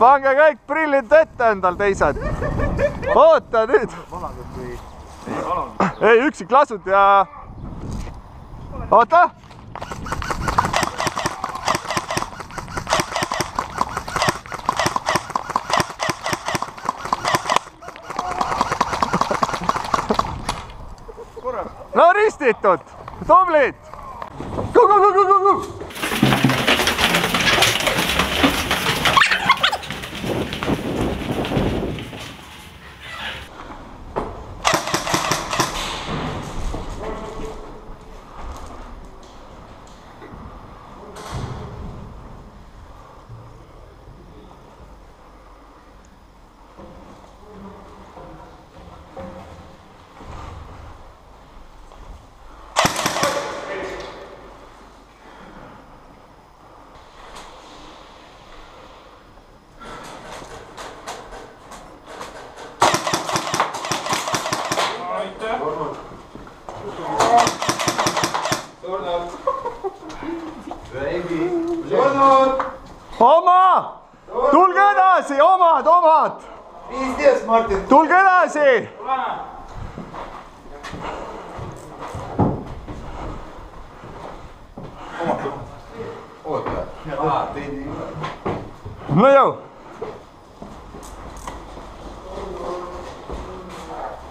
pange kõik prillid ette endal teised. Oota nüüd. Ei, üksik lasud ja... Oota. No ristitud. Tublid. Go! Oma! Tulge edasi, omad! Pizdes, Martin! Tulge edasi! Oota, teid ei ole. No jõu!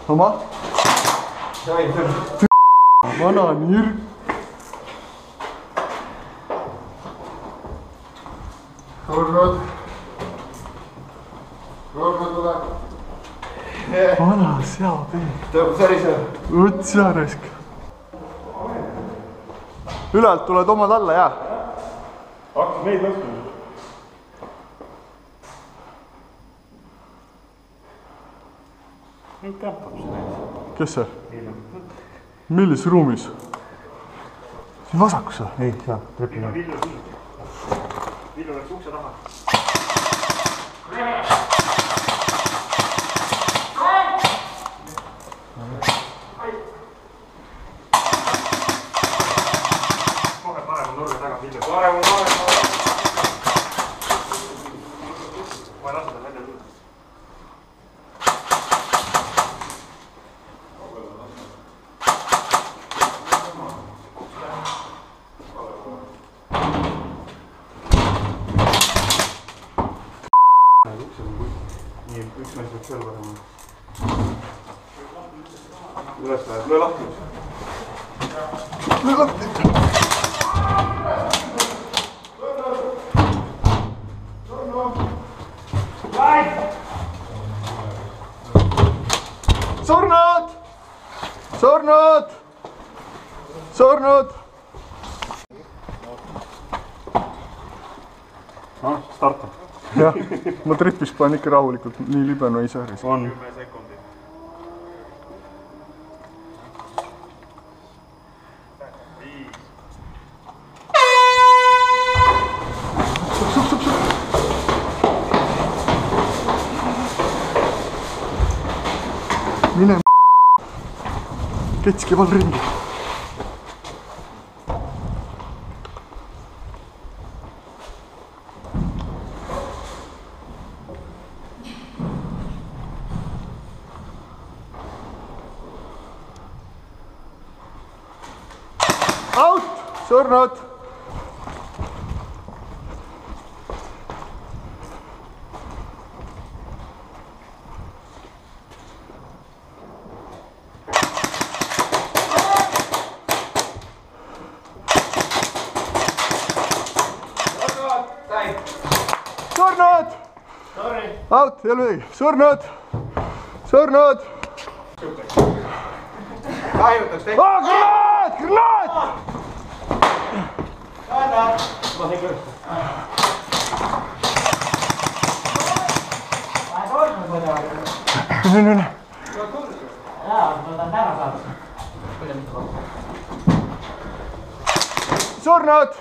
Oma? Vana nirk! Surnud tuleb. Vana seapee. Tõmb särise. Võts ja raisk. Ülalt tuled omad alla, jah? Hakkas meid laskma. Nüüd kämpab see näis. Kes see? Millises ruumis? Siin vasakus või? Ei, seal, trepina. Villu läks ukse taha. Kohe parem on nurga taga, Villu. Parem on. Ma ei lase tal välja tulla. Nii, üks mees võiks veel parem. Üles läheb, löö lahti. Löö lahti! Surnud! Surnud! Surnud! No, starta. Jah, ma tripis panen ikka rahulikult, nii libenu ei saa. On. 10 sekundit. Mine ketski val ringi. Out! Surnud! Surnud! Out! Ei ole midagi. Surnud! Surnud! Kahjutaks teid. Granaat! Granaat! Ma tein kõrst. Nii. Surnud!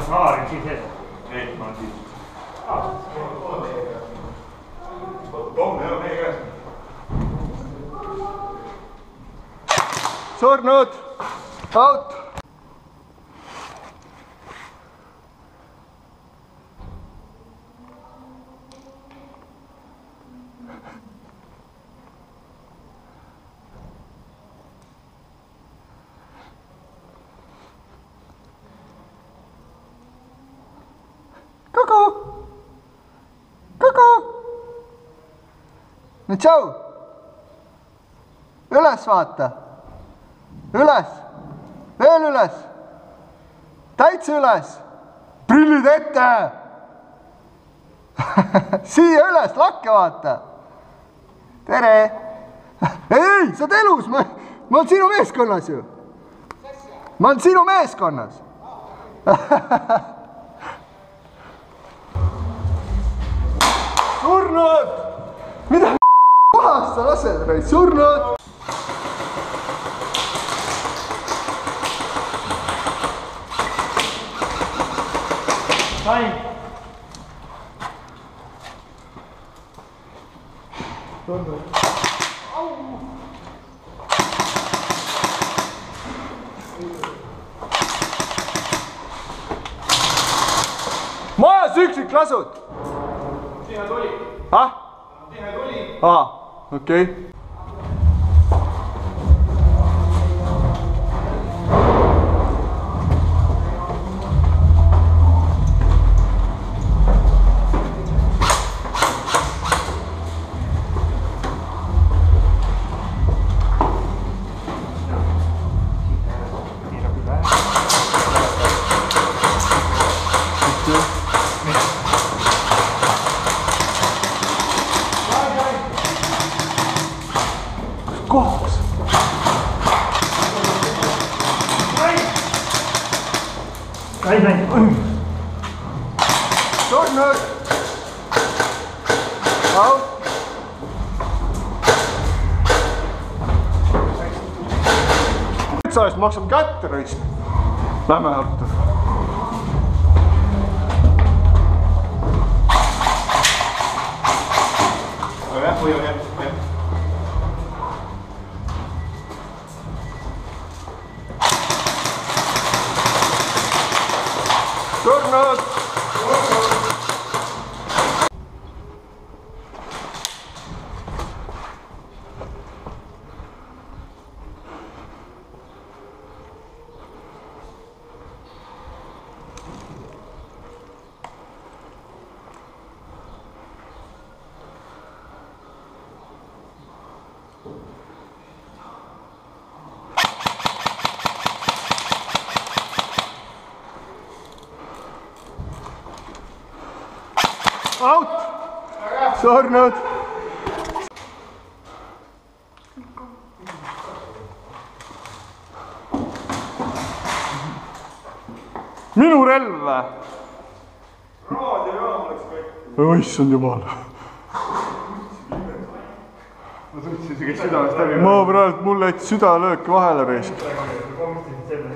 Haarin siis ees. Ei, ma olen siis. Pomm ei ole meie käes. Surnud! Out! Nüüd tšau! Üles vaata! Üles! Veel üles! Täitsa üles! Prillid ette! Siia üles, lakke vaata! Tere! Ei, sa oled elus! Ma olen sinu meeskonnas ju! Ma olen sinu meeskonnas! Surnud! Mida kohast sa lased neid? Surnud! Sain! Surnud! Majas üksiklasud! Tihe tuli. Ah? Tihe tuli. Aa, okei. Kohas. Sain! Surnud! Out! Sa eest maksab kätte raisk. Lähme arvutada. Jah. Surnud! Out! Surnud! Minu relv või? Raadiojaam oleks kõik. Oi, issand jumal. Ma tundsin isegi südamest läbi. Ma praegu, mul läks südalöök vahele reisk. Komistasid selle.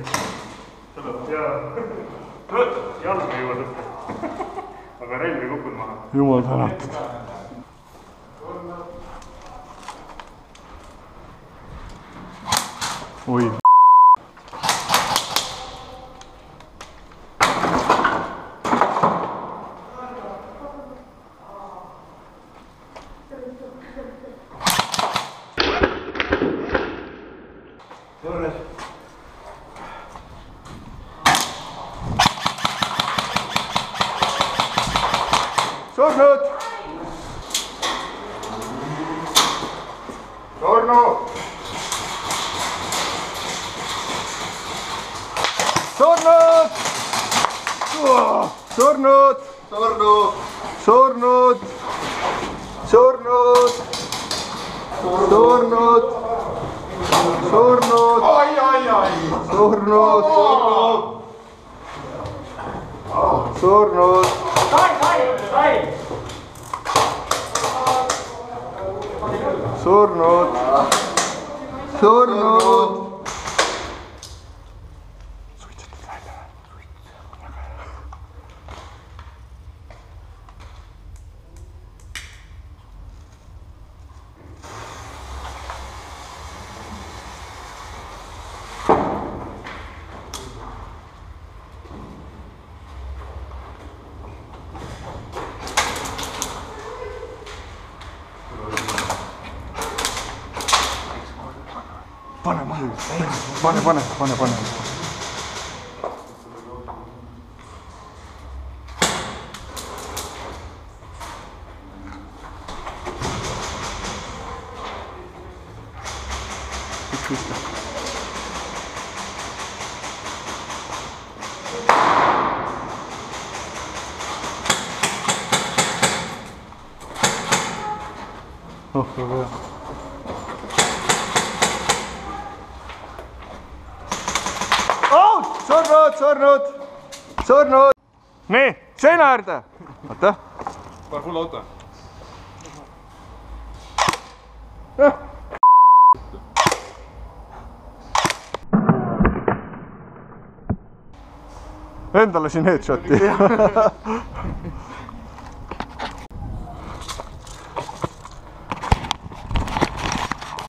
Jalga ei jõua tõsta. Aga relv ei kukkunud maha. Jumal tänatud. Oi. Surnud! Surnud! Surnud! Surnud! Surnud! Surnud! Surnud! Surnud! Surnud! Ai! Surnud! Surnud! Sai! surnud. Surnud. Suitsetad välja. Pane. Oh, väga hea. Surnud. Nii, seina äärde. Oota. Paar full auto. Endale siin headshoti.